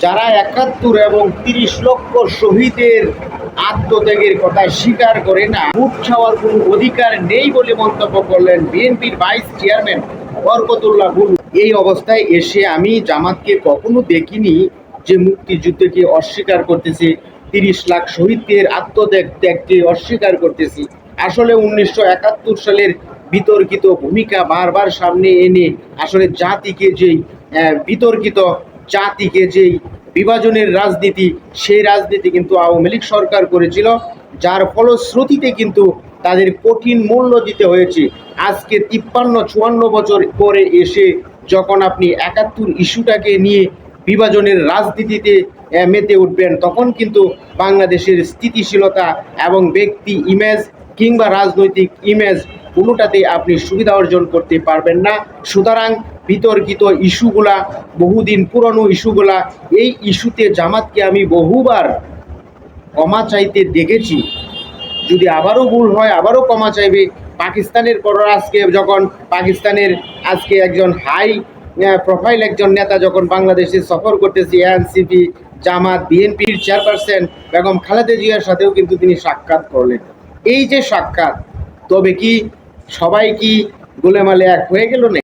যারা ৭১ এবং ৩০ লক্ষ শহীদের আত্মত্যাগের কথা স্বীকার করে না, ভোট চাওয়ার কোনো অধিকার নেই বলে মন্তব্য করলেন বিএনপির ভাইস চেয়ারম্যান বরকতুল্লাহ বুলু। এই অবস্থায় এসে আমি জামাতকে কখনো দেখিনি যে মুক্তিযুদ্ধকে অস্বীকার করতেছে, ৩০ লাখ শহীদদের আত্মত্যাগকে অস্বীকার করতেছি। আসলে ১৯৭১ সালের বিতর্কিত ভূমিকা বারবার সামনে এনে আসলে জাতিকে যেই বিতর্কিত জাতিকে যেই বিভাজনের রাজনীতি, সেই রাজনীতি কিন্তু আওয়ামী লীগ সরকার করেছিল, যার ফলশ্রুতিতে কিন্তু তাদের কঠিন মূল্য দিতে হয়েছে। আজকে ৫৩-৫৪ বছর পরে এসে যখন আপনি ৭১ ইস্যুটাকে নিয়ে বিভাজনের রাজনীতিতে মেতে উঠবেন, তখন কিন্তু বাংলাদেশের স্থিতিশীলতা এবং ব্যক্তি ইমেজ কিংবা রাজনৈতিক ইমেজ কোনোটাতে আপনি সুবিধা অর্জন করতে পারবেন না। সুতরাং বিতর্কিত ইস্যুগুলা, বহুদিন পুরনো ইস্যুগুলা, এই ইস্যুতে জামাতকে আমি বহুবার ক্ষমা চাইতে দেখেছি। যদি আবারও ভুল হয় আবারও ক্ষমা চাইবে। পাকিস্তানের পররাষ্ট্রে যখন পাকিস্তানের আজকে একজন হাই প্রোফাইল একজন নেতা যখন বাংলাদেশে সফর করতেছে, এনসিপি, জামাত, বিএনপির চেয়ারপারসন বেগম খালেদা জিয়ার সাথেও কিন্তু তিনি সাক্ষাৎ করলেন। এই যে সাক্ষাৎ, তবে কি সবাই কি গোলেমালে এক হয়ে গেল না?